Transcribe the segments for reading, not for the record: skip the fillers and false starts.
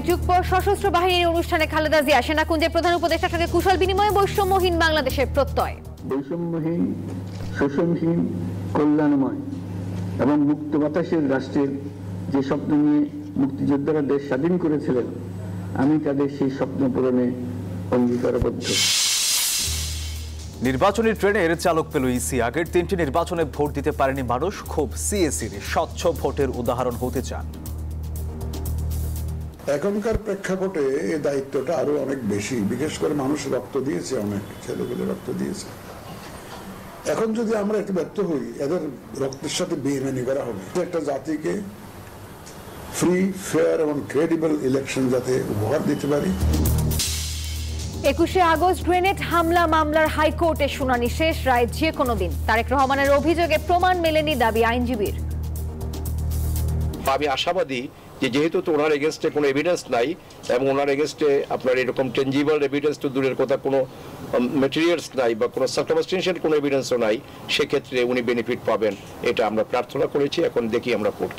যুগ পর সশস্ত্র বাহিনীর অনুষ্ঠানে খালেদা জিয়া সেনাকুঞ্জের প্রধান উপদেষ্টার সঙ্গে কুশল বিনিময়ে বৈষম্যহীন বাংলাদেশের প্রত্যয়। বৈষম্যহীন, শোষণহীন, কল্যাণময় এবং মুক্ত বাতাসের রাষ্ট্রের যে স্বপ্ন নিয়ে মুক্তিযোদ্ধারা দেশ স্বাধীন করেছিলেন, আমি তাদের সেই স্বপ্ন পূরণে অঙ্গীকারবদ্ধ। নির্বাচনী ট্রেনের চালক পেল ইসি। আগের 3টি নির্বাচনে ভোট দিতে পারেনি মানুষ, খুব সিএসির স্বচ্ছ ভোটের উদাহরণ হতে চান। এখনকার প্রেক্ষাপটে এই দায়িত্বটা আরো অনেক বেশি, বিশেষ করে মানুষ রক্ত দিয়েছে, অনেক ছেলেগুলো রক্ত দিয়েছে। এখন যদি আমরা একটু ব্যর্থ হই, এদের রক্তের সাথে বেইমানি করা হবে। একটা জাতিকে ফ্রি, ফেয়ার এবং ক্রেডিবল ইলেকশন যাতে উপহার দিতে পারি। 21শে আগস্ট গ্রেনেড হামলা মামলার হাইকোর্টে শুনানি শেষ, রায় যে কোনো দিন। তারেক রহমানের অভিযোগে প্রমাণ মেলেনি, দাবি আইনজীবীর। আমি আশাবাদী যে যেহেতু তো ওনার এগেনস্টে কোনো এভিডেন্স নাই এবং ওনার এগেনস্টে আপনার এরকম টেনজিবল এভিডেন্স তো দূরের কথা, কোনো ম্যাটেরিয়ালস নাই বা কোনো সার্কামস্টেন্সিয়াল কোনো এভিডেন্সও নাই, সেক্ষেত্রে উনি বেনিফিট পাবেন, এটা আমরা প্রার্থনা করেছি। এখন দেখি আমরা কোর্ট।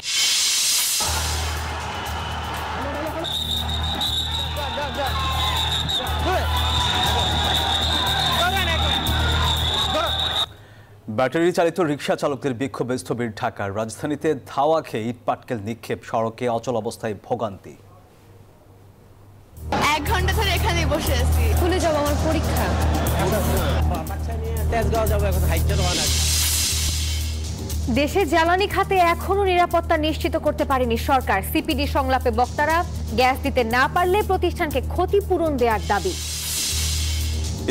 ব্যাটারি চালিত রিকশা চালকদের বিক্ষোভে স্থবির ঢাকার রাজধানীতে। ধাওয়া খেয়ে ইট পাটকেল নিক্ষেপ, সড়কে অচল অবস্থায় ভোগান্তি। 1 ঘন্টা ধরে এখানে বসে আছি। খুলে যাবো আমার পরীক্ষা। দেশে জ্বালানি খাতে এখনো নিরাপত্তা নিশ্চিত করতে পারেনি সরকার। সিপিডি সংলাপে বক্তারা গ্যাস দিতে না পারলে প্রতিষ্ঠানকে ক্ষতিপূরণ দেওয়ার দাবি।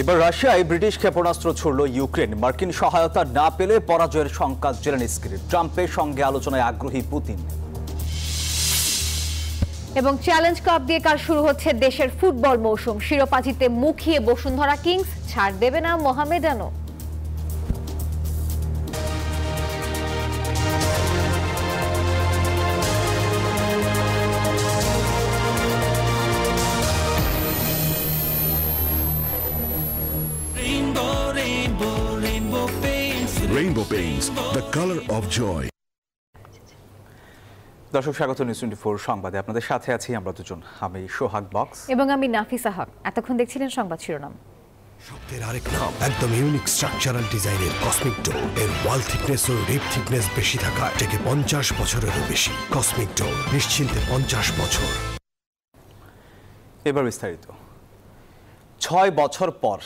এবার রাশিয়ায় ব্রিটিশ ক্ষেপণাস্ত্র ছুড়ল ইউক্রেন। মার্কিন সহায়তা না পেলে পরাজয়ের শঙ্কা জেলেনস্কির। ট্রাম্পের সঙ্গে আলোচনায় আগ্রহী পুতিন। এবং চ্যালেঞ্জ কাপ দিয়ে কাল শুরু হচ্ছে দেশের ফুটবল মৌসুম। শিরোপা জিতে মুখিয়ে বসুন্ধরা কিংস, ছাড় দেবে না মোহামেডানও। Rainbow Paints, the color of joy. দর্শক স্বাগত নিউজ 24 সংবাদে, আপনাদের সাথে আছি আমরা দুজন। আমি সোহাগ বক্স এবং আমি নাফিসা হক। এতক্ষণ দেখছিলেন সংবাদ শিরোনাম। শব্দের আরেক নাম, একদম ইউনিক স্ট্রাকচারাল ডিজাইনের কসমিক ডোর। এর ওয়াল থিকনেস ও রিপ থিকনেস বেশি থাকা থেকে 50 বছরেরও বেশি। কসমিক ডোর, নিশ্চিন্তে 50 বছর। এবার বিস্তারিত। 6 বছর পর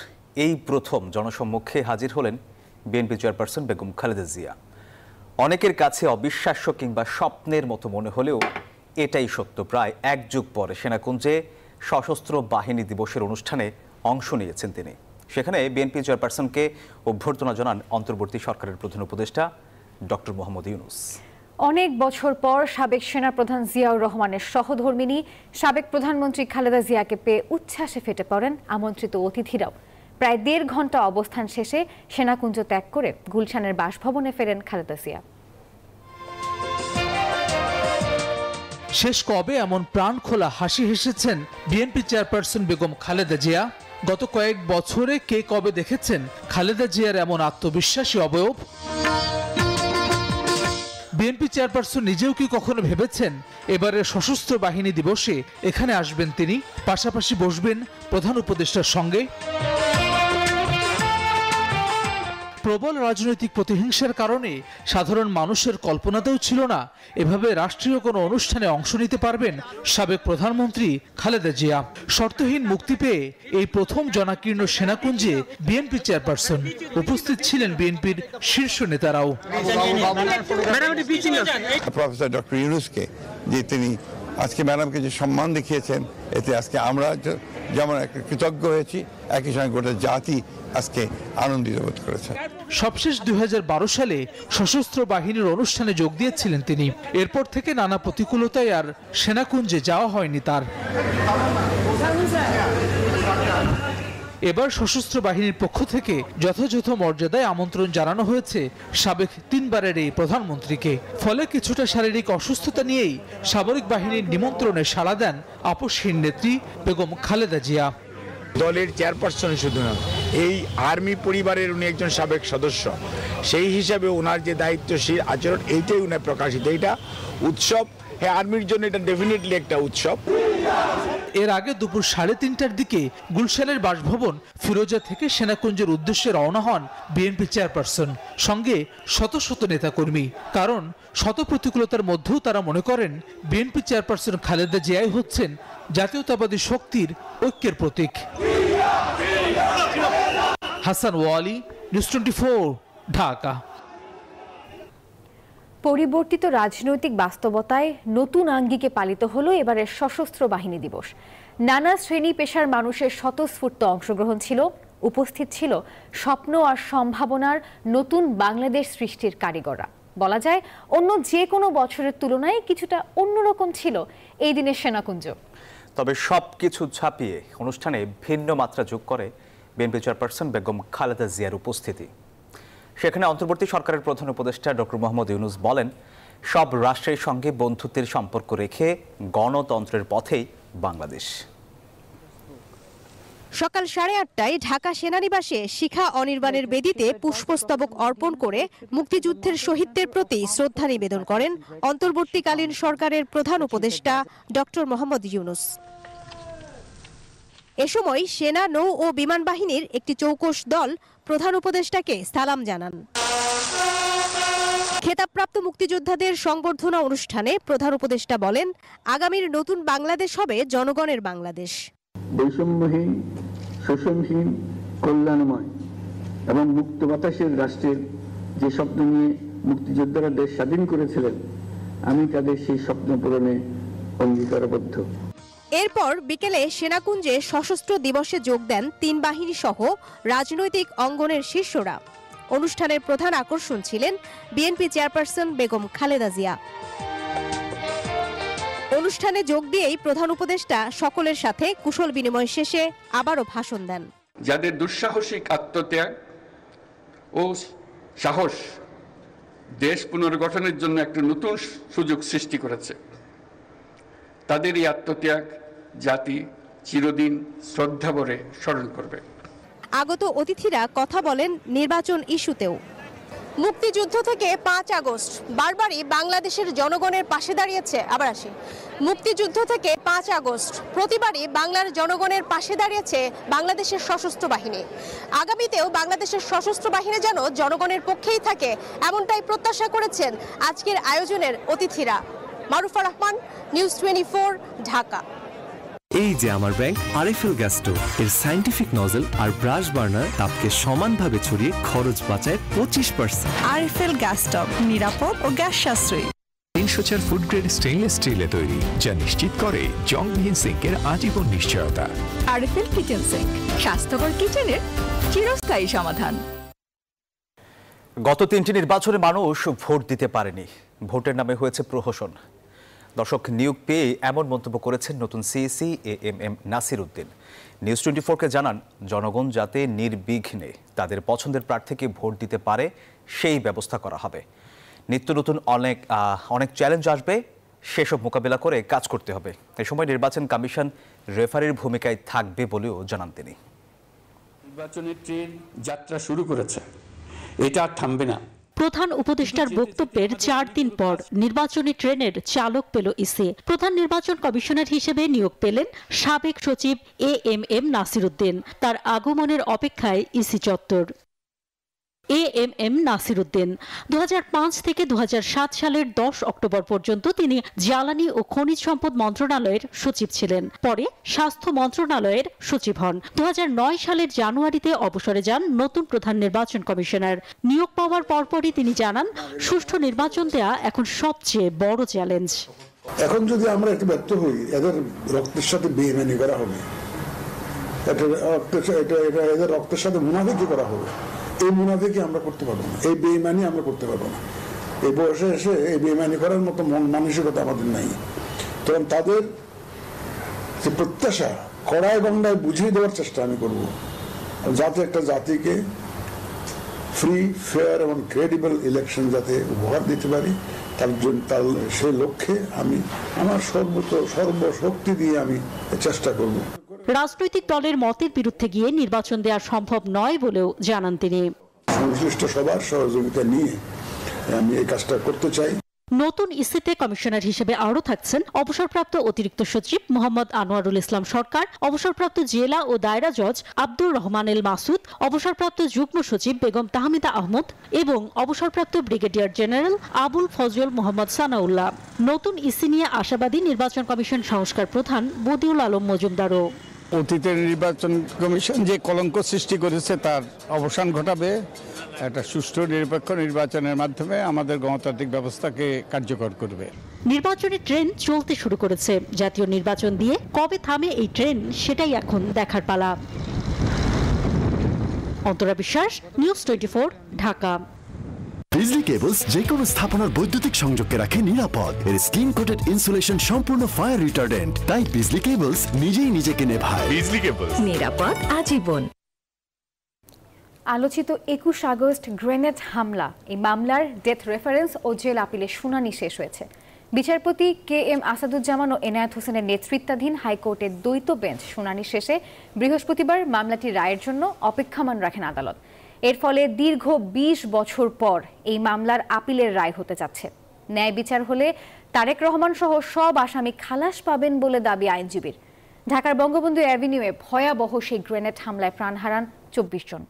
এই প্রথম জনসম্মুখে হাজির হলেন বিএনপি চেয়ারপারসন বেগম খালেদা জিয়া। অনেকের কাছে অবিশ্বাস্য কিংবা স্বপ্নের মতো মনে হলেও এটাই সত্য। প্রায় 1 যুগ পরে সেনাকুঞ্জে সশস্ত্র বাহিনী দিবসের অনুষ্ঠানে অংশ নিয়েছেন তিনি। সেখানে বিএনপি চেয়ারপারসনকে অভ্যর্থনা জানান অন্তর্বর্তী সরকারের প্রধান উপদেষ্টা ডক্টর মোহাম্মদ ইউনূস। অনেক বছর পর সাবেক সেনাপ্রধান জিয়াউর রহমানের সহধর্মিণী সাবেক প্রধানমন্ত্রী খালেদা জিয়াকে পেয়ে উচ্ছ্বাসে ফেটে পড়েন আমন্ত্রিত অতিথিরাও। প্রায় 1.5 ঘন্টা অবস্থান শেষে সেনাকুঞ্জ ত্যাগ করে গুলশানের বাসভবনে ফেরেন খালেদা জিয়া। শেষ কবে এমন প্রাণ খোলা হাসি হেসেছেন বিএনপি চেয়ারপারসন বেগম খালেদা জিয়া? গত কয়েক বছরে কে কবে দেখেছেন খালেদা জিয়ার এমন আত্মবিশ্বাসী অবয়ব? বিএনপি চেয়ারপারসন নিজেও কি কখনো ভেবেছেন এবারের সশস্ত্র বাহিনী দিবসে এখানে আসবেন তিনি, পাশাপাশি বসবেন প্রধান উপদেষ্টার সঙ্গে? প্রবল রাজনৈতিক প্রতিহিংসার কারণে সাধারণ মানুষের কল্পনাতেও ছিল না এভাবে রাষ্ট্রীয় কোনো অনুষ্ঠানে অংশ নিতে পারবেন সাবেক প্রধানমন্ত্রী খালেদা জিয়া। শর্তহীন মুক্তি পেয়ে এই প্রথম জনাকীর্ণ সেনাকুঞ্জে বিএনপি চেয়ারপারসন। উপস্থিত ছিলেন বিএনপির শীর্ষ নেতারাও। প্রফেসর ডক্টর ইউনূসকে যে তিনি আজকে ম্যাডামকে যে সম্মান দেখিয়েছেন, এতে আজকে আমরা যেমন একটা কৃতজ্ঞ হয়েছি, একই সঙ্গে গোটা জাতি আজকে আনন্দিত বোধ করেছে। সবশেষ 2012 সালে সশস্ত্র বাহিনীর অনুষ্ঠানে যোগ দিয়েছিলেন তিনি। এরপর থেকে নানা প্রতিকূলতায় আর সেনাকুঞ্জে যাওয়া হয়নি তার। এবার সশস্ত্র বাহিনীর পক্ষ থেকে যথাযথ মর্যাদায় আমন্ত্রণ জানানো হয়েছে সাবেক 3 বারের এই প্রধানমন্ত্রীকে। ফলে কিছুটা শারীরিক অসুস্থতা নিয়েই সামরিক বাহিনীর নিমন্ত্রণে সাড়া দেন আপসহীন নেত্রী বেগম খালেদা জিয়া। দলের চেয়ারপারসন শুধু না, এই আর্মি পরিবারের উনি একজন সাবেক সদস্য, সেই হিসাবে ওনার যে দায়িত্বশীল আচরণ, এইটাই উনি প্রকাশিত। এইটা উৎসব, হ্যাঁ আর্মির জন্য এটা ডেফিনেটলি একটা উৎসব, এর আগে দুপুর 3:30টার দিকে গুলশানের বাসভবন ফিরোজা থেকে সেনাকুঞ্জের উদ্দেশ্যে রওনা হন বিএনপি চেয়ারপারসন, সঙ্গে শত শত নেতাকর্মী। কারণ শত প্রতিকূলতার মধ্যেও তারা মনে করেন বিএনপি চেয়ারপারসন খালেদা জিয়াই হচ্ছেন জাতীয়তাবাদী শক্তির ঐক্যের প্রতীক। হাসান ওয়ালি, নিউজ 24, ঢাকা। পরিবর্তিত রাজনৈতিক বাস্তবতায় নতুন আঙ্গিকে পালিত হলো এবারের সশস্ত্র বাহিনী দিবস। নানা শ্রেণী পেশার মানুষের স্বতঃস্ফূর্ত অংশগ্রহণ ছিল, উপস্থিত ছিল স্বপ্ন আর সম্ভাবনার নতুন বাংলাদেশ সৃষ্টির কারিগররা। বলা যায় অন্য যে কোনো বছরের তুলনায় কিছুটা অন্যরকম ছিল এই দিনের সেনাকুঞ্জ। তবে সবকিছু ছাপিয়ে অনুষ্ঠানে ভিন্ন মাত্রা যোগ করে বিএনপি চেয়ারপারসন বেগম খালেদা জিয়ার উপস্থিতি। সেখানে অন্তর্বর্তী সরকারের প্রধান উপদেষ্টা ডক্টর মোহাম্মদ ইউনূস বলেন, সব রাষ্ট্রের সঙ্গে বন্ধুত্বের সম্পর্ক রেখে গণতন্ত্রের পথেই বাংলাদেশ। সকাল 8:30টায় ঢাকা সেনানিবাসে শিখা অনির্বাণের বেদিতে পুষ্পস্তবক অর্পণ করে মুক্তিযুদ্ধের শহীদদের প্রতি শ্রদ্ধা নিবেদন করেন অন্তর্বর্তীকালীন সরকারের প্রধান উপদেষ্টা ডক্টর মোহাম্মদ ইউনূস। এ সময় সেনা, নৌ ও বিমান বাহিনীর একটি চৌকস দল প্রধান উপদেষ্টাকে সালাম জানান। খেতাবপ্রাপ্ত মুক্তিযোদ্ধাদের সংবর্ধনা অনুষ্ঠানে প্রধান উপদেষ্টা বলেন, আগামীর নতুন বাংলাদেশ হবে জনগণের বাংলাদেশ। বৈষম্যহীন, শোষণহীন, কল্যাণময় এবং মুক্ত বাতাসের রাষ্ট্রের যে স্বপ্ন নিয়ে মুক্তিযোদ্ধারা দেশ স্বাধীন করেছিলেন, আমি তাদের সেই স্বপ্ন পূরণে অঙ্গীকারবদ্ধ। এরপর বিকেলে সেনাকুঞ্জে সশস্ত্র দিবসে যোগ দেন 3 বাহিনী সহ রাজনৈতিক অঙ্গনের শীর্ষরা। অনুষ্ঠানের প্রধান আকর্ষণ ছিলেন বিএনপি চেয়ারপারসন বেগম খালেদা জিয়া। অনুষ্ঠানে যোগ দিয়েই প্রধান উপদেষ্টা সকলের সাথে কুশল বিনিময় শেষে আবারও ভাষণ দেন। যাদের দুঃসাহসিক আত্মত্যাগ ও সাহস দেশ পুনর্গঠনের জন্য একটা নতুন সুযোগ সৃষ্টি করেছে, তাদের এই আত্মত্যাগ জাতি চিরদিন শ্রদ্ধা ভরে স্মরণ করবে। আগত অতিথিরা কথা বলেন নির্বাচন ইস্যুতেও। মুক্তিযুদ্ধ থেকে 5 আগস্ট বারবারই বাংলাদেশের জনগণের পাশে দাঁড়িয়েছে। মুক্তিযুদ্ধ থেকে 5 আগস্ট প্রতিবারই বাংলার জনগণের পাশে দাঁড়িয়েছে বাংলাদেশের সশস্ত্র বাহিনী। আগামীতেও বাংলাদেশের সশস্ত্র বাহিনী যেন জনগণের পক্ষেই থাকে, এমনটাই প্রত্যাশা করেছেন আজকের আয়োজনের অতিথিরা। মারুফা রহমান, নিউজ 24, ঢাকা। এই যে আমার ব্যাংক আরএফএল গ্যাস স্টোভ, এর সায়েন্টিফিক নজল আর ব্রাশ বার্নার তাপকে সমানভাবে ছড়িয়ে খরচ বাঁচায় 25%। আরএফএল গ্যাস স্টোভ নিরাপদ ও গ্যাস সাশ্রয়ী। 304 ফুড গ্রেড স্টেইনলেস স্টিলে তৈরি, যা নিশ্চিত করে জংবিহীন সিঙ্কের আজীবন নিশ্চয়তা। আরএফএল কিচেন সিঙ্ক, স্বাস্থ্যকর কিচেনের চিরস্থায়ী সমাধান। গত 3টি নির্বাচনে মানুষ ভোট দিতে পারেনি, ভোটের নামে হয়েছে প্রহসন। দর্শক নিয়োগ পেয়ে এমন মন্তব্য করেছেন নতুন CEC AMM Nasir Uddin. News 24কে জানান, জনগণ যাতে নির্বিঘ্নে তাদের পছন্দের প্রার্থীকে ভোট দিতে পারে সেই ব্যবস্থা করা হবে। নিত্য নতুন অনেক চ্যালেঞ্জ আসবে, সেসব মোকাবেলা করে কাজ করতে হবে। এ সময় নির্বাচন কমিশন রেফারির ভূমিকায় থাকবে বলেও জানান তিনি। নির্বাচনের ট্রেন যাত্রা শুরু করেছে, এটা আর থামবে না। প্রধান উপদেষ্টার বক্তব্যের 4 দিন পর নির্বাচনী ট্রেনের চালক পেল ইসি। প্রধান নির্বাচন কমিশনার হিসেবে নিয়োগ পেলেন সাবেক সচিব এএমএম নাসির উদ্দিন। তার আগমনের অপেক্ষায় ইসি চত্বর। এএমএম নাসির উদ্দিন 2005 থেকে 2007 সালের 10 অক্টোবর পর্যন্ত তিনি জ্বালানি ও খনিজ সম্পদ মন্ত্রণালয়ের সচিব ছিলেন। পরে স্বাস্থ্য মন্ত্রণালয়ের সচিব হন। 2009 সালের জানুয়ারিতে অবসরে যান নতুন প্রধান নির্বাচন কমিশনার। নিয়োগ পাওয়ার পরপরই তিনি জানান, সুষ্ঠু নির্বাচন দেয়া এখন সবচেয়ে বড় চ্যালেঞ্জ। এখন যদি আমরা একটু ব্যর্থ হই, এদের রক্তের সাথে বেইমানি করা হবে, এদের রক্তের সাথে মুনাফিকি করা হবে। এই মুনাফিকি আমরা করতে পারবো না, এই বেইমানি আমরা করতে পারবো না। এই বয়সে এসে এই বেইমানি করার মতো মন মানসিকতা আমাদের নাই। তখন তাদের যে প্রত্যাশা কড়ায় গন্ডায় বুঝিয়ে দেওয়ার চেষ্টা আমি করব, যাতে একটা জাতিকে ফ্রি, ফেয়ার এবং ক্রেডিবল ইলেকশন যাতে উপহার দিতে পারি, তার জন্য সেই লক্ষ্যে আমি আমার সর্বশক্তি দিয়ে আমি চেষ্টা করব। রাজনৈতিক দলের মতের বিরুদ্ধে গিয়ে নির্বাচন দেওয়া সম্ভব নয় বলেও জানান তিনি। সংশ্লিষ্ট সবার সহযোগিতা নিয়ে আমি এই কাজটা করতে চাই। নতুন ইসিতে কমিশনার হিসেবে আরও থাকছেন অবসরপ্রাপ্ত অতিরিক্ত সচিব মোহাম্মদ আনোয়ারুল ইসলাম সরকার, অবসরপ্রাপ্ত জেলা ও দায়রা জজ আব্দুর রহমান এল মাসুদ, অবসরপ্রাপ্ত যুগ্ম সচিব বেগম তাহমিদা আহমদ এবং অবসরপ্রাপ্ত ব্রিগেডিয়ার জেনারেল আবুল ফজল মোহাম্মদ সানাউল্লাহ। নতুন ইসি নিয়ে আশাবাদী নির্বাচন কমিশন সংস্কার প্রধান বদিউল আলম মজুমদারও। অতীতের নির্বাচন কমিশন যে কলঙ্ক সৃষ্টি করেছে তার অবসান ঘটাবে, একটা সুষ্ঠু নিরপেক্ষ নির্বাচনের মাধ্যমে আমাদের গণতান্ত্রিক ব্যবস্থাকে কার্যকর করবে। নির্বাচনী ট্রেন চলতে শুরু করেছে। জাতীয় নির্বাচন দিয়ে কবে থামে এই ট্রেন সেটাই এখন দেখার পালা। অন্তরা বিশ্বাস, নিউজ 24, ঢাকা। বিজলি কেবলস যে কোনো স্থাপনার বৈদ্যুতিক সংযোগকে রাখে নিরাপদ। এর স্ক্রিন কোটেড ইনসুলেশন সম্পূর্ণ ফায়ার রিটার্ডেন্ট, তাই বিজলি কেবলস নিজেই নিজেকে নেভায়। বিজলি কেবলস, নিরাপদ আজীবন। আলোচিত 21 আগস্ট গ্রেনেড হামলা, এই মামলার ডেথ রেফারেন্স ও জেল আপিলের শুনানি শেষ হয়েছে। বিচারপতি KM আসাদুজ্জামান ও এনায়েত হোসেনের নেতৃত্বাধীন হাইকোর্টের দ্বৈত বেঞ্চ শুনানি শেষে বৃহস্পতিবার মামলাটি রায়ের জন্য অপেক্ষমান রাখেন আদালত। এর ফলে দীর্ঘ 20 বছর পর এই মামলার আপিলের রায় হতে যাচ্ছে। ন্যায় বিচার হলে তারেক রহমান সহ সব আসামি খালাস পাবেন বলে দাবি আইনজীবীর। ঢাকার বঙ্গবন্ধু অ্যাভিনিউয়ে ভয়াবহ সেই গ্রেনেড হামলায় প্রাণ হারান 24 জন।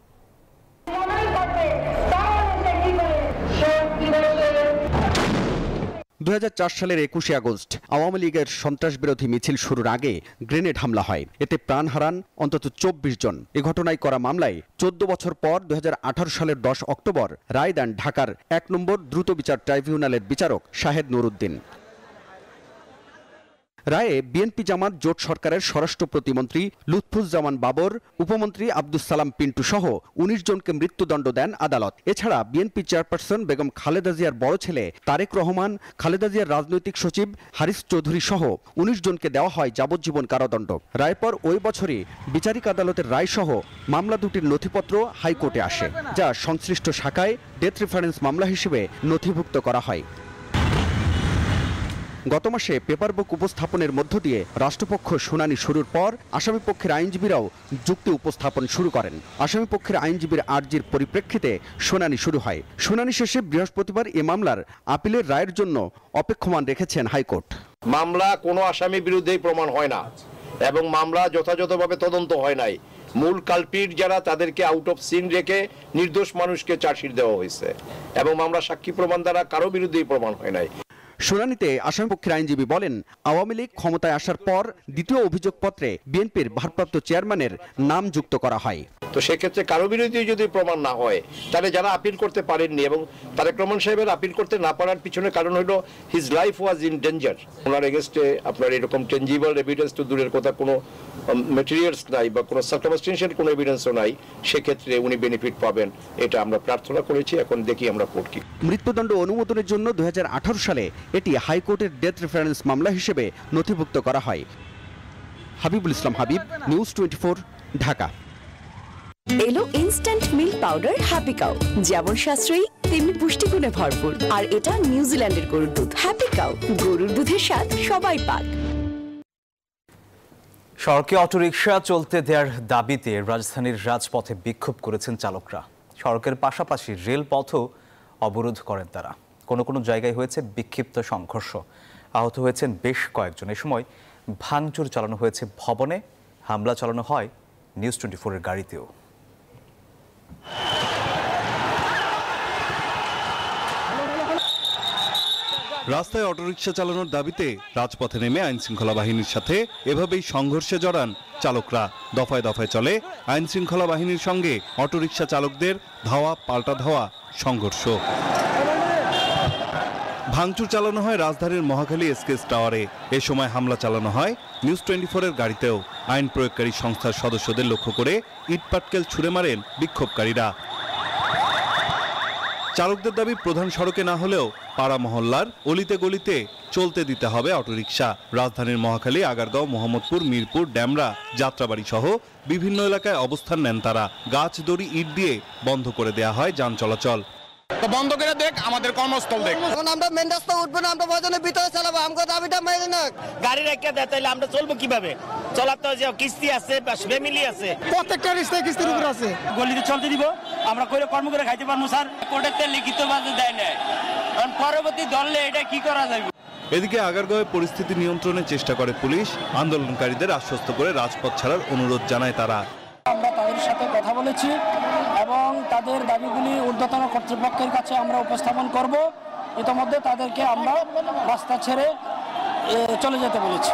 2004 সালের 21 আগস্ট আওয়ামী লীগের সন্ত্রাসবিরোধী মিছিল শুরুর আগে গ্রেনেড হামলা হয়। এতে প্রাণ হারান অন্তত 24 জন। এ ঘটনায় করা মামলায় 14 বছর পর 2018 সালের 10 অক্টোবর রায় দেন ঢাকার 1 নম্বর দ্রুত বিচার ট্রাইব্যুনালের বিচারক শাহেদ নুরুদ্দিন। রায়ে বিএনপি জামাত জোট সরকারের স্বরাষ্ট্র প্রতিমন্ত্রী লুৎফুজ্জামান বাবর, উপমন্ত্রী আব্দুস সালাম পিন্টু সহ 19 জনকে মৃত্যুদণ্ড দেন আদালত। এছাড়া বিএনপি চেয়ারপারসন বেগম খালেদা জিয়ার বড় ছেলে তারেক রহমান, খালেদা জিয়ার রাজনৈতিক সচিব হারিস চৌধুরী সহ 19 জনকে দেওয়া হয় যাবজ্জীবন কারাদণ্ড। রায়ের পর ওই বছরই বিচারিক আদালতের রায় সহ মামলা দুটির নথিপত্র হাইকোর্টে আসে, যা সংশ্লিষ্ট শাখায় ডেথ রেফারেন্স মামলা হিসেবে নথিভুক্ত করা হয়। গত মাসে পেপার বুক উপস্থাপনের মধ্য দিয়ে রাষ্ট্রপক্ষ শুনানি শুরুর পর আসামিপক্ষের আইনজীবীরাও যুক্তি উপস্থাপন শুরু করেন। আসামিপক্ষের আইনজীবীর আর্জির পরিপ্রেক্ষিতে শুনানি শুরু হয়। শুনানি শেষে বৃহস্পতিবার এ মামলার আপিলের রায়ের জন্য অপেক্ষমান রেখেছেন হাইকোর্ট। মামলা কোনো আসামি বিরুদ্ধেই প্রমাণ হয় না এবং মামলা যথাযথভাবে তদন্ত হয় নাই। মূল কালপিট যারা তাদেরকে আউট অফ সিন রেখে নির্দোষ মানুষকে চার্জশিট দেওয়া হয়েছে এবং মামলা সাক্ষী প্রমাণ দ্বারা কারো বিরুদ্ধেই প্রমাণ হয় নাই। শুনানিতে আসামিপক্ষের আইনজীবী বলেন, আওয়ামী লীগ ক্ষমতায় আসার পর দ্বিতীয় অভিযোগপত্রে বিএনপির ভারপ্রাপ্ত চেয়ারম্যানের নাম যুক্ত করা হয়। তো সেক্ষেত্রে কারো বিরুদ্ধে যদি প্রমাণ না হয় তাহলে যারা আপিল করতে পারেননি, এবং তারেক রহমান সাহেবের আপিল করতে না পারার পিছনে কারণ হলো his life was in danger. ওনার এগেস্টে আপনার এরকম টেনজিবল এভিডেন্স তো দূরের কথা, কোনো ম্যাটেরিয়ালস নাই বা কোনো সার্কামস্টেন্সিয়াল কোনো এভিডেন্সও নাই, সেক্ষেত্রে উনি বেনিফিট পাবেন, এটা আমরা প্রার্থনা করেছি। এখন দেখি আমরা কোর্ট কি। মৃত্যুদণ্ড অনুমোদনের জন্য 2018 সালে এটি হাইকোর্টের ডেথ রেফারেন্স মামলা হিসেবে নথিভুক্ত করা হয়। হাবিবুল ইসলাম হাবিব, নিউজ 24, ঢাকা। এলো instant milk powder happy cow, যেমন সাশ্রয়ী তেমনি পুষ্টিগুণে ভরপুর, আর এটা নিউজিল্যান্ডের গরুর দুধ। হ্যাপি কাউ, গরুর দুধের স্বাদ সবাই পাক। সড়কে অটোরিকশা চলতে দেওয়ার দাবিতে রাজধানীর রাজপথে বিক্ষোভ করেছেন চালকরা। সড়কের পাশাপাশি রেলপথও অবরোধ করেন তারা। কোনো কোনো জায়গায় হয়েছে বিক্ষিপ্ত সংঘর্ষ, আহত হয়েছেন বেশ কয়েকজন। এ সময় ভাঙচুর চালানো হয়েছে ভবনে, হামলা চালানো হয় নিউজ 24-এর গাড়িতেও। রাস্তায় অটোরিকশা চালানোর দাবিতে রাজপথে নেমে আইনশৃঙ্খলা বাহিনীর সাথে এভাবেই সংঘর্ষে জড়ান চালকরা। দফায় দফায় চলে আইনশৃঙ্খলা বাহিনীর সঙ্গে অটোরিকশা চালকদের ধাওয়া পাল্টা ধাওয়া সংঘর্ষ। ভাঙচুর চালানো হয় রাজধানীর মহাখালী এসকেস টাওয়ারে। এ সময় হামলা চালানো হয় নিউজ 24-এর গাড়িতেও। আইন প্রয়োগকারী সংস্থার সদস্যদের লক্ষ্য করে ইটপাটকেল ছুড়ে মারেন বিক্ষোভকারীরা। চালকদের দাবি প্রধান সড়কে না হলেও পাড়া মহল্লার অলিতে গলিতে চলতে দিতে হবে অটোরিকশা। রাজধানীর মহাখালী, আগারগাঁও, মোহাম্মদপুর, মিরপুর, ড্যামরা, যাত্রাবাড়ি সহ বিভিন্ন এলাকায় অবস্থান নেন তারা। গাছ, দড়ি, ইট দিয়ে বন্ধ করে দেয়া হয় যান চলাচল। বন্ধ করে দেখ, আমাদের কর্মস্থল দেখ। আমরা মেন রাস্তা উঠবো না, আমরা ভজনের ভিতরে চালাবো। আমাকে দাবিটা মেনে না। গাড়ি রেখে দেয়, তাইলে আমরা চলবো কিভাবে? চলার তো কিস্তি আছে, ফ্যামিলি আছে, প্রত্যেকটা রিস্তায় কিস্তির উপর আছে। গলিতে চলতে দিব, আমরা করে কর্ম করে খাইতে পারবো স্যার। কোর্টের লিখিত বাজে দেয় না, পরবর্তী দলে এটা কি করা যাবে। এদিকে আগারগাঁওয়ে পরিস্থিতি নিয়ন্ত্রণের চেষ্টা করে পুলিশ। আন্দোলনকারীদের আশ্বস্ত করে রাজপথ ছাড়ার অনুরোধ জানায় তারা। আমরা তাদের সাথে কথা বলেছি এবং তাদের দাবিগুলি ঊর্ধ্বতন কর্তৃপক্ষের কাছে আমরা উপস্থাপন করব। ইতোমধ্যে তাদেরকে আমরা রাস্তা ছেড়ে চলে যেতে বলেছি।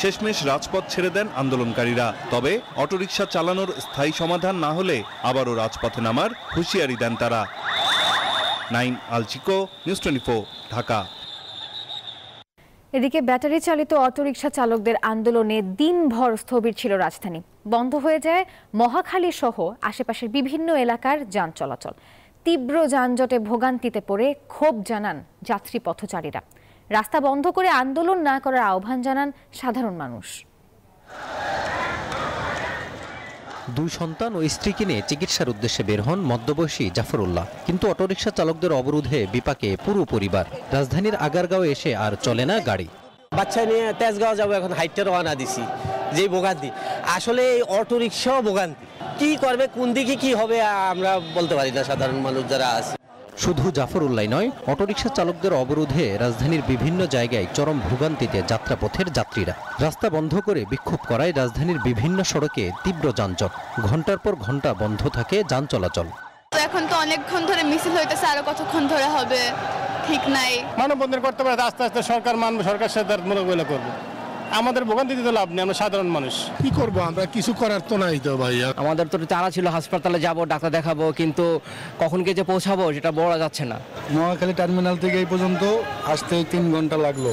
শেষমেশ রাজপথ ছেড়ে দেন আন্দোলনকারীরা। তবে অটোরিকশা চালানোর স্থায়ী সমাধান না হলে আবারও রাজপথে নামার হুঁশিয়ারি দেন তারা। নাইম আলচিকো, নিউজ 24, ঢাকা। এদিকে ব্যাটারি চালিত অটোরিকশা চালকদের আন্দোলনে দিনভর স্থবির ছিল রাজধানী। বন্ধ হয়ে যায় মহাখালী সহ আশেপাশের বিভিন্ন এলাকার যান চলাচল। তীব্র যানজটে ভোগান্তিতে পড়ে ক্ষোভ জানান যাত্রী পথচারীরা। রাস্তা বন্ধ করে আন্দোলন না করার আহ্বান জানান সাধারণ মানুষ। দুই সন্তান ও স্ত্রীকে নিয়ে চিকিৎসার উদ্দেশ্যে বের হন মধ্যবয়সী জাফরুল্লাহ। কিন্তু অটোরিকশা চালকদের অবরোধে বিপাকে পুরো পরিবার। রাজধানীর আগারগাঁও এসে আর চলে না গাড়ি। বাচ্চা নিয়ে তেজগাঁও যাবো, এখন হাইটে রওনা দিছি। যে ভোগান্তি, আসলে এই অটোরিকশাও ভোগান্তি। কি করবে, কোন দিকে কি হবে আমরা বলতে পারি না সাধারণ মানুষ যারা আছে। শুধু জাফরউল্লাহ নয়, অটোরিকশা চালকদের অবরোধে রাজধানীর বিভিন্ন জায়গায় চরম ভোগান্তিতে যাত্রাপথের যাত্রীরা। রাস্তা বন্ধ করে বিক্ষোভ করায় রাজধানীর বিভিন্ন সড়কে তীব্র যানজট। ঘন্টার পর ঘন্টা বন্ধ থাকে যান চলাচল। এখন তো অনেকক্ষণ ধরে মিছিল হইতেছে, আরো কতক্ষণ ধরে হবে ঠিক নাই। মানববন্ধন করতে পারে, আস্তে আস্তে সরকার মানবে, সরকার সাথে মোকাবিলা করবে। আমাদের ভোগান্তিতে তো লাভ নেই, আমরা সাধারণ মানুষ কি করবো, আমরা কিছু করার তো নাই তো ভাইয়া। আমাদের তো চারা ছিল হাসপাতালে যাব, ডাক্তার দেখাবো, কিন্তু কখন গিয়ে যে পৌঁছাবো সেটা বলা যাচ্ছে না। মহাখালী টার্মিনাল থেকে এই পর্যন্ত আসতে 3 ঘন্টা লাগলো।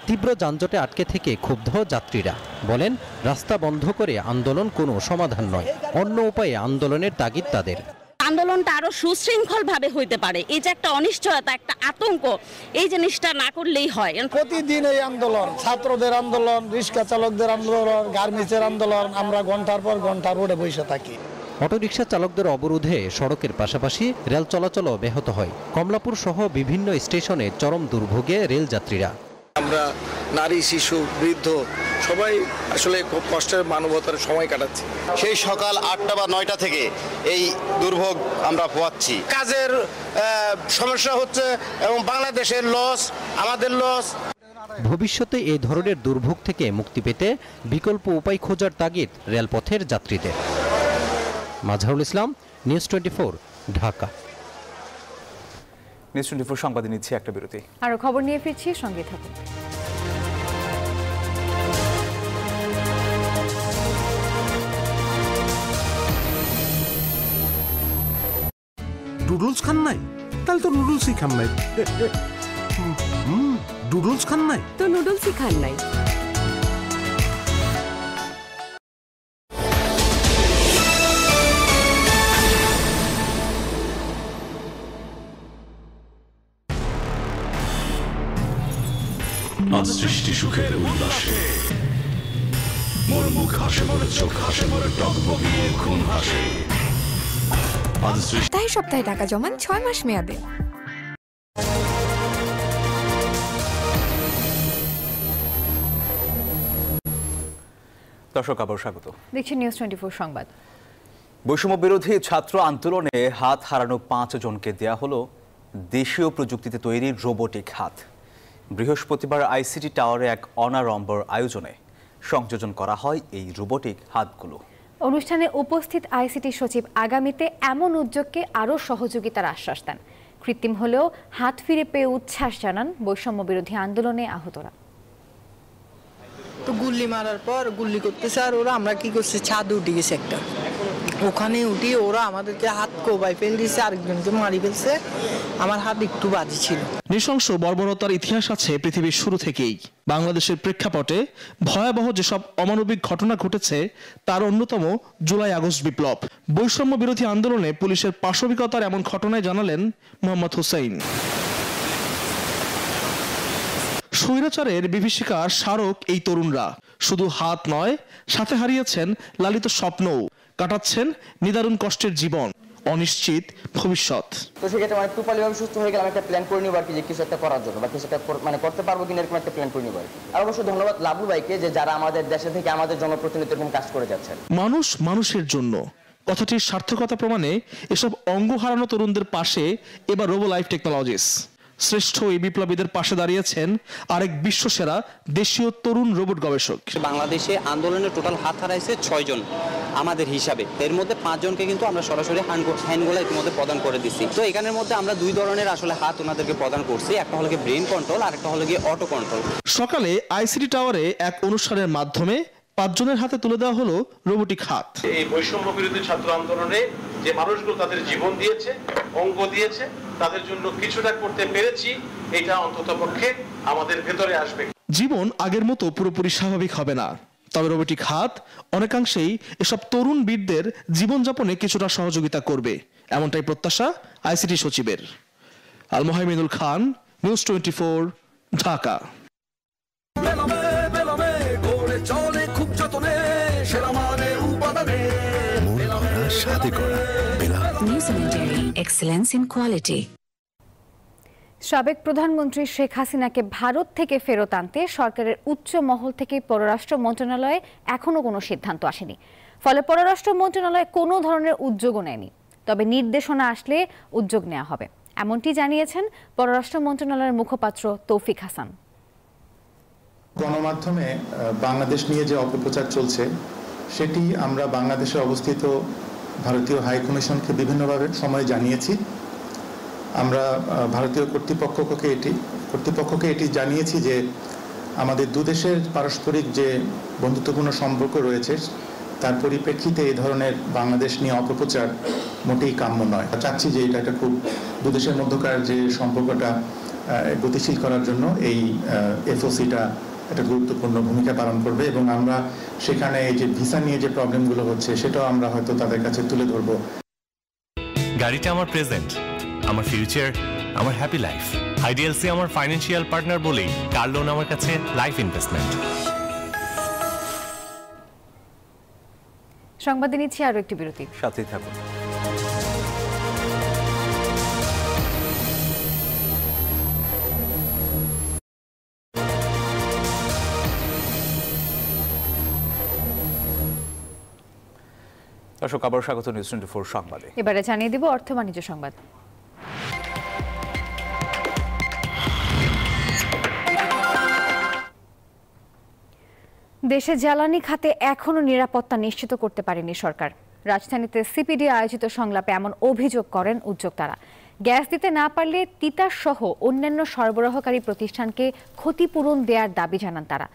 তীব্র যানজটে আটকে থেকে ক্ষুব্ধ যাত্রীরা বলেন, রাস্তা বন্ধ করে আন্দোলন কোনো সমাধান নয়, অন্য উপায়ে আন্দোলনের তাগিদ তাদের। আন্দোলনটা আরো সুশৃঙ্খল ভাবে হইতে পারে। এই যে একটা অনিশ্চয়তা, একটা আতঙ্ক, এই জিনিসটা না করলেই হয়। প্রতিদিন এই আন্দোলন, ছাত্রদের আন্দোলন, রিক্সা চালকদের আন্দোলন, গার্মেন্টসের আন্দোলন, আমরা ঘন্টার পর ঘন্টা রোডে বসে থাকি। অটোরিকশা চালকদের অবরোধে সড়কের পাশাপাশি রেল চলাচলও ব্যাহত হয়। কমলাপুর সহ বিভিন্ন স্টেশনে চরম দুর্ভোগে রেল যাত্রীরা। আমরা নারী, শিশু, বৃদ্ধ সবাই আসলে খুব কষ্টের মানবতার সময় কাটাচ্ছি। সেই সকাল 8টা বা 9টা থেকে এই দুর্ভোগ আমরা পোয়াচ্ছি। কাজের সমস্যা হচ্ছে এবং বাংলাদেশের লস, আমাদের লস। ভবিষ্যতে এই ধরনের দুর্ভোগ থেকে মুক্তি পেতে বিকল্প উপায় খোঁজার তাগিদ রেলপথের যাত্রীদের। মাজহারুল ইসলাম, নিউজ 24, ঢাকা। নিউজ 24 সংবাদে নিচ্ছে একটা বিরতি। আরো খবর নিয়ে ফিরছি, সঙ্গে থাকুন। নুডলস খান নাই? তাহলে তো নুডলসই খান নাই। নুডলস খান নাই তো নুডলসই খান নাই। আজ সৃষ্টি সুখের উল্লাসে মোর মুখ হাসে, মোর চোখ হাসে, মোর টকবগিয়ে খুন হাসে। সপ্তাহে সপ্তাহে টাকা জমান 6 মাস মেয়াদে। দর্শক আবার স্বাগত। দেখছি নিউজ 24 সংবাদ। বৈষম্য বিরোধী ছাত্র আন্দোলনে হাত হারানো 5 জনকে দেয়া হলো দেশীয় প্রযুক্তিতে তৈরি রোবোটিক হাত। বৃহস্পতিবার আইসিটি টাওয়ারে এক অনাড়ম্বর আয়োজনে সংযোজন করা হয় এই রোবোটিক হাতগুলো। অনুষ্ঠানে উপস্থিত আইসিটি সচিব আগামীতে এমন উদ্যোগকে আরও সহযোগিতার আশ্বাস দেন। কৃত্রিম হলেও হাত ফিরে পেয়ে উচ্ছ্বাস জানান বৈষম্য বিরোধী আন্দোলনে আহতরা। তো গুল্লি মারার পর গুল্লি করতেছে, আর ওরা আমরা কি করছে, ছাদে উঠে গেছে একটা, ওখানে উঠিয়ে ওরা আমাদেরকে হাত কোবাই ফেল দিয়েছে, আরেকজনকে মারি ফেলছে। আমার হাত একটু বাজি ছিল। নৃশংস বর্বরতার ইতিহাস আছে পৃথিবীর শুরু থেকেই। বাংলাদেশের প্রেক্ষাপটে ভয়াবহ যেসব অমানবিক ঘটনা ঘটেছে তার অন্যতম জুলাই আগস্ট বিপ্লব। বৈষম্য বিরোধী আন্দোলনে পুলিশের পাশবিকতার এমন ঘটনায় জানালেন মোহাম্মদ হুসাইন। স্বৈরাচারের বিভীষিকার স্মারক এই তরুণরা শুধু হাত নয়, সাথে হারিয়েছেন লালিত স্বপ্নও, কাটাচ্ছেন নিদারুণ কষ্টের জীবন, অনিশ্চিত ভবিষ্যৎ। তো সেক্ষেত্রে মানে টুপালিভাবে সুস্থ হয়ে গেলে আমি একটা প্ল্যান করে নিব আর কি, যে কিছু একটা করার জন্য বা কিছু একটা মানে করতে পারবো কিনা এরকম একটা প্ল্যান করে নিব। আর অবশ্যই ধন্যবাদ লাবু ভাইকে, যে যারা আমাদের দেশে থেকে আমাদের জনপ্রতিনিধি এরকম কাজ করে যাচ্ছেন। মানুষ মানুষের জন্য কথাটির সার্থকতা প্রমাণে এসব অঙ্গ হারানো তরুণদের পাশে এবার রোবো লাইফ টেকনোলজিস। শ্রেষ্ঠ এই বিপ্লবীদের পাশে দাঁড়িয়েছেন আরেক বিশ্বসেরা দেশীয় তরুণ রোবট গবেষক। বাংলাদেশে আন্দোলনে টোটাল হাত হারাইছে 6 জন আমাদের হিসাবে, এর মধ্যে 5 জনকে কিন্তু আমরা সরাসরি হ্যান্ডগুলো ইতিমধ্যে প্রদান করে দিচ্ছি। তো এখানের মধ্যে আমরা 2 ধরনের আসলে হাত ওনাদেরকে প্রদান করছি, একটা হলো গিয়ে ব্রেন কন্ট্রোল আর একটা হলো গিয়ে অটো কন্ট্রোল। সকালে আইসিটি টাওয়ারে এক অনুষ্ঠানের মাধ্যমে 5 জনের হাতে তুলে দেওয়া হলো রোবোটিক হাত। এই বৈষম্য বিরোধী ছাত্র আন্দোলনে যে মানুষগুলো তাদের জীবন দিয়েছে, অঙ্গ দিয়েছে, তাদের জন্য কিছুটা করতে পেরেছি, এটা অন্ততপক্ষে আমাদের ভেতরে আসবে। জীবন আগের মতো পুরোপুরি স্বাভাবিক হবে না, তবে রোবোটিক হাত অনেকাংশেই এসব তরুণ বীরদের জীবনযাপনে কিছুটা সহযোগিতা করবে, এমনটাই প্রত্যাশা আইসিটি সচিবের। আল মোহাইমিনুল খান, নিউজ 24, ঢাকা। সাবেক প্রধানমন্ত্রী শেখ হাসিনাকে ভারত থেকে ফেরত আনতে সরকারের উচ্চ মহল থেকে পররাষ্ট্র মন্ত্রণালয়ে এখনো কোনো সিদ্ধান্ত আসেনি। ফলে পররাষ্ট্র মন্ত্রণালয় কোনো ধরনের উদ্যোগও নেয়নি। তবে নির্দেশনা আসলে উদ্যোগ নেওয়া হবে, এমনটি জানিয়েছেন পররাষ্ট্র মন্ত্রণালয়ের মুখপাত্র তৌফিক হাসান। গণমাধ্যমে বাংলাদেশ নিয়ে যে অপপ্রচার চলছে সেটি আমরা বাংলাদেশে অবস্থিত ভারতীয় হাই কমিশনকে বিভিন্নভাবে সময় জানিয়েছি। আমরা ভারতীয় কর্তৃপক্ষকে এটি জানিয়েছি যে আমাদের দুদেশের পারস্পরিক যে বন্ধুত্বপূর্ণ সম্পর্ক রয়েছে তার পরিপ্রেক্ষিতে এই ধরনের বাংলাদেশ নিয়ে অপপ্রচার মোটেই কাম্য নয়। চাচ্ছি যে এটা একটা খুব দুদেশের মধ্যকার যে সম্পর্কটা গতিশীল করার জন্য এই এফওসিটা একটা গুরুত্বপূর্ণ ভূমিকা পালন করবে এবং আমরা সেখানে এই যে ভিসা নিয়ে যে প্রবলেমগুলো হচ্ছে সেটাও আমরা হয়তো তাদের কাছে তুলে ধরবো। গাড়িটা আমার প্রেজেন্ট, আমার ফিউচার, আমার হ্যাপি লাইফ। আইডিএলসি আমার ফাইন্যান্সিয়াল পার্টনার বলেই কার লোন আমার কাছে লাইফ ইনভেস্টমেন্ট। সংবাদে নিচ্ছি আরো একটি বিরতি, সাথেই থাকুন। দর্শক, আবার স্বাগত নিউজ 24 সংবাদে। এবারে জানিয়ে দিব অর্থ বাণিজ্য সংবাদ। দেশে জ্বালানি খাতে এখনো নিরাপত্তা নিশ্চিত করতে পারেনি সরকার। রাজধানীতে সিপিডি আয়োজিত সংলাপে এমন অভিযোগ করেন উদ্যোক্তারা। গ্যাস দিতে না পারলে তিতাস সহ অন্যান্য সরবরাহকারী প্রতিষ্ঠানকে ক্ষতিপূরণ দেওয়ার দাবি জানান তারা।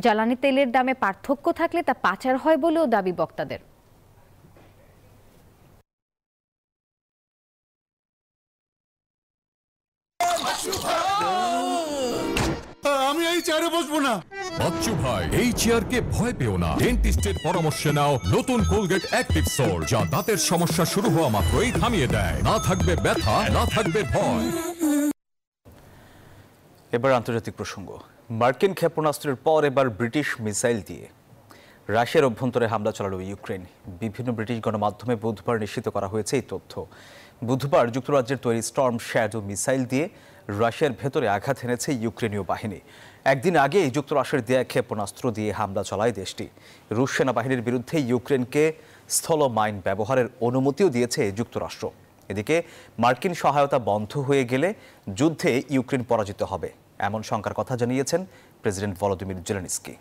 জ্বালানি তেলের দামে পার্থক্য থাকলে তা পাচার হয় বলেও দাবি বক্তাদের। আমি এই চেয়ারে বসবো না। বাচ্চু ভাই, এই চেয়ারকে ভয় পেও না। ডেন্টিস্টের পরামর্শে নাও নতুন কোলগেট অ্যাক্টিভ সোল, যা দাঁতের সমস্যা শুরু হওয়া মাত্রই থামিয়ে দেয়। না থাকবে ব্যথা, না থাকবে ভয়। এবার আন্তর্জাতিক প্রসঙ্গ। মার্কিন ক্ষেপণাস্ত্রের পর এবার ব্রিটিশ মিসাইল দিয়ে রাশিয়ার অভ্যন্তরে হামলা চালালো ইউক্রেন। বিভিন্ন ব্রিটিশ গণমাধ্যমে বুধবার নিশ্চিত করা হয়েছে এই তথ্য। বুধবার যুক্তরাজ্যের তৈরি স্টর্ম শ্যাডো মিসাইল দিয়ে রাশিয়ার ভেতরে আঘাত এনেছে ইউক্রেনীয় বাহিনী। একদিন আগে যুক্তরাষ্ট্রের দেয়া ক্ষেপণাস্ত্র দিয়ে হামলা চালায় দেশটি। রুশ সেনাবাহিনীর বিরুদ্ধে ইউক্রেনকে স্থল মাইন ব্যবহারের অনুমতিও দিয়েছে যুক্তরাষ্ট্র। এদিকে মার্কিন সহায়তা বন্ধ হয়ে গেলে যুদ্ধে ইউক্রেন পরাজিত হবে, এমন শঙ্কার কথা জানিয়েছেন প্রেসিডেন্ট ভলোদিমির জেলেনস্কি।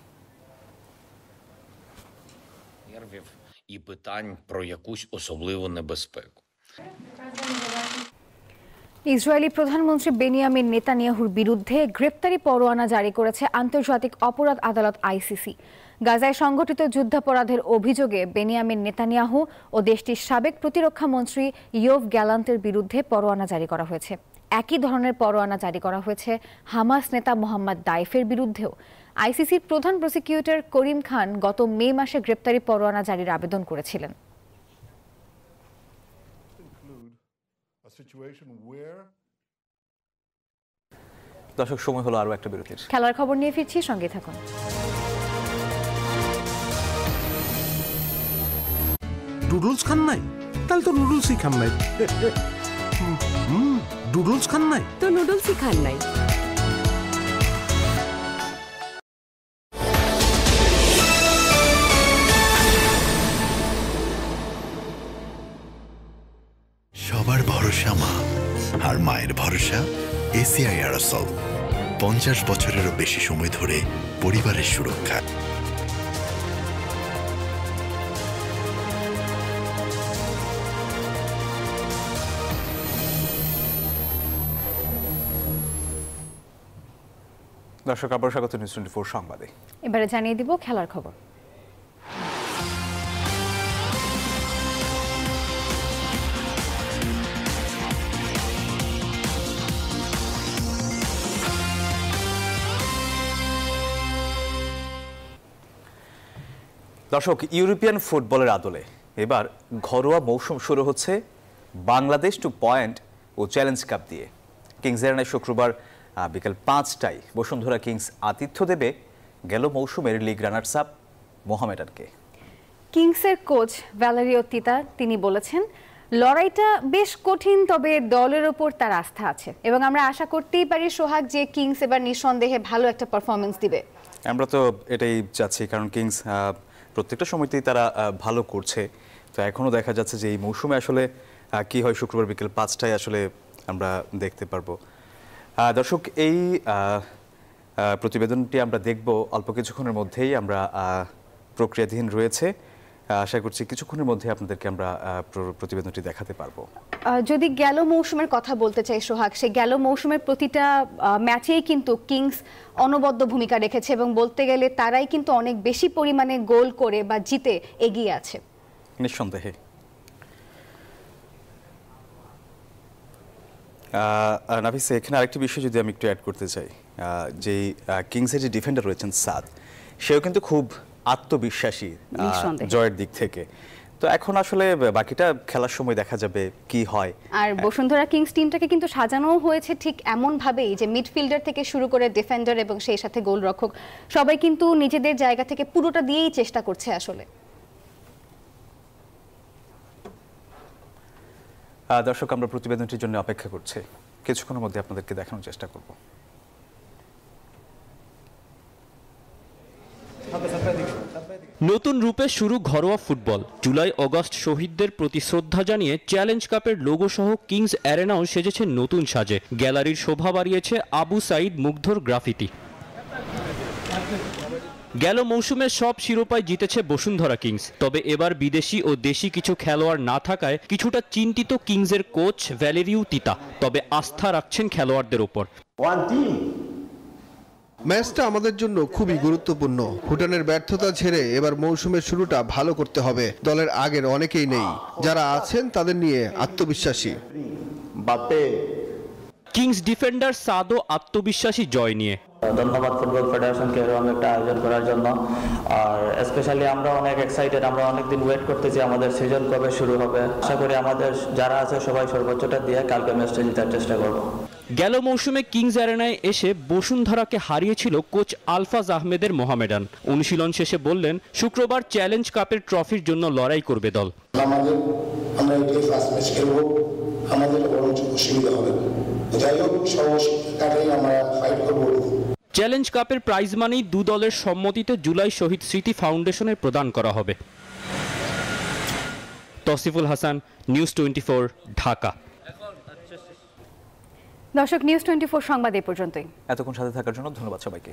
І питань про якусь особливу небезпеку. ইসরায়েলি প্রধানমন্ত্রী বেনিয়ামিন নেতানিয়াহুর বিরুদ্ধে গ্রেপ্তারি পরোয়ানা জারি করেছে আন্তর্জাতিক অপরাধ আদালত আইসিসি। গাজায় সংঘটিত যুদ্ধাপরাধের অভিযোগে বেনিয়ামিন নেতানিয়াহু ও দেশটির সাবেক প্রতিরক্ষা মন্ত্রী ইয়োভ গ্যালান্টের বিরুদ্ধে পরোয়ানা জারি করা হয়েছে। একই ধরনের পরোয়ানা জারি করা হয়েছে হামাস নেতা মোহাম্মদ দাইফের বিরুদ্ধেও। আইসিসির প্রধান প্রসিকিউটর করিম খান গত মে মাসে গ্রেপ্তারি পরোয়ানা জারির আবেদন করেছিলেন। দর্শক, সময় হলো আরো একটা বিরতির। খেলার খবর নিয়ে ফিরছি, সঙ্গে থাকুন। নুডলস খান নাই? তাহলে তো নুডলসই খান নাই। নুডলস খান নাই তো নুডলসই খান নাই। সবার বড় ভরসা মা, আর মায়ের ভরসা এসিআই এরোসল। 50 বছরেরও বেশি সময় ধরে পরিবারের সুরক্ষা। দর্শক, আবার স্বাগত নিউজ 24 সংবাদে। এবারে জানিয়ে দিব খেলার খবর। দর্শক, ইউরোপিয়ান ফুটবলের আদলে এবার ঘরোয়া মৌসুম শুরু হচ্ছে বাংলাদেশ টু পয়েন্ট ও চ্যালেঞ্জ কাপ দিয়ে। কিংস এরেনায় শুক্রবার বিকেল 5টায় বসুন্ধরা কিংস আতিথ্য দেবে গেল মৌসুমের লিগ রানার্স আপ মোহামেডানকে। কিংসের কোচ ভ্যালেরিও তিতা তিনি বলেছেন, লড়াইটা বেশ কঠিন, তবে দলের ওপর তার আস্থা আছে এবং আমরা আশা করতেই পারি সোহাগ যে কিংস এবার নিঃসন্দেহে ভালো একটা পারফরমেন্স দিবে। আমরা তো এটাই চাচ্ছি, কারণ কিংস প্রত্যেকটা সময়তেই তারা ভালো করছে। তো এখনও দেখা যাচ্ছে যে এই মৌসুমে আসলে কি হয় শুক্রবার বিকেল 5টায় আসলে আমরা দেখতে পারবো। দর্শক, এই প্রতিবেদনটি আমরা দেখব অল্প কিছুক্ষণের মধ্যেই। আমরা প্রক্রিয়াধীন রয়েছে, আশা করছি কিছুক্ষণের মধ্যে আপনাদেরকে আমরা প্রতিবেদনটি দেখাতে পারবো। যদি গেল মৌসুমের কথা বলতে চাই সোহাগ, সেই গেল মৌসুমের প্রতিটা ম্যাচেই কিন্তু কিংস অনবদ্য ভূমিকা রেখেছে এবং বলতে গেলে তারাই কিন্তু অনেক বেশি পরিমাণে গোল করে বা জিতে এগিয়ে আছে। নিঃসন্দেহে। নাফিস, এখানে আরেকটি বিষয় যদি আমি একটু অ্যাড করতে চাই, যে কিংসের যে ডিফেন্ডার রয়েছেন সাদ, সেও কিন্তু খুব আত্মবিশ্বাসী জয়ের দিক থেকে। তো এখন আসলে বাকিটা খেলার সময় দেখা যাবে কি হয়। আর বসুন্ধরা কিংস টিমটাকে কিন্তু সাজানো হয়েছে ঠিক এমন ভাবেই যে মিডফিল্ডার থেকে শুরু করে ডিফেন্ডার এবং সেই সাথে গোলরক্ষক সবাই কিন্তু নিজেদের জায়গা থেকে পুরোটা দিয়েই চেষ্টা করছে আসলে। দর্শক, আমরা প্রতিবেদনটির জন্য অপেক্ষা করছি, কিছুক্ষণের মধ্যে আপনাদেরকে দেখানোর চেষ্টা করব। নতুন রূপে শুরু ঘরোয়া ফুটবল। জুলাই অগস্ট শহীদদের প্রতি শ্রদ্ধা জানিয়ে চ্যালেঞ্জ কাপের লোগো সহ কিংস অ্যারেনাও সেজেছে নতুন সাজে। গ্যালারির শোভা বাড়িয়েছে আবু সাইদ মুগ্ধর গ্রাফিতি। গেল মৌসুমে সব শিরোপায় জিতেছে বসুন্ধরা কিংস, তবে এবার বিদেশি ও দেশি কিছু খেলোয়াড় না থাকায় কিছুটা চিন্তিত কিংসের কোচ ভ্যালেরিও তিতা, তবে আস্থা রাখছেন খেলোয়াড়দের ওপর। ম্যাচটা আমাদের জন্য খুবই গুরুত্বপূর্ণ। ভুটানের ব্যর্থতা ঝেড়ে এবার মৌসুমের শুরুটা ভালো করতে হবে। দলের আগের অনেকেই নেই, যারা আছেন তাদের নিয়ে আত্মবিশ্বাসী। কিংস ডিফেন্ডার সাদও আত্মবিশ্বাসী জয় নিয়ে। ধন্যবাদ ফুটবল ফেডারেশনকে এরকম একটা আয়োজন করার জন্য। আর স্পেশালি আমরা অনেক এক্সাইটেড, আমরা অনেকদিন ওয়েট করতেছি আমাদের সিজন কবে শুরু হবে। আশা করি আমাদের যারা আছে সবাই সর্বোচ্চটা দিয়ে কালকে ম্যাচটা জেতার চেষ্টা করব। গেল মৌসুমে কিংস অ্যারেনায় এসে বসুন্ধরাকে হারিয়েছিল কোচ আলফাজ আহমেদের মোহামেডান। অনুশীলন শেষে বললেন শুক্রবার চ্যালেঞ্জ কাপের ট্রফির জন্য লড়াই করবে দল। আমরা এটাই ফার্স্ট ম্যাচ খেলবো, আমাদের বরঞ্চ অসুবিধা হবে, যাই হোক সমস্যাটাই আমরা ফাইট করবো। চ্যালেঞ্জ কাপের প্রাইজ মানি দু দলের সম্মতিতে জুলাই শহীদ স্মৃতি ফাউন্ডেশনের প্রদান করা হবে। তসিফুল হাসান, নিউজ 24, ঢাকা। দর্শক, নিউজ 24 সংবাদ এই পর্যন্তই। এতক্ষণ সাথে থাকার জন্য ধন্যবাদ সবাইকে।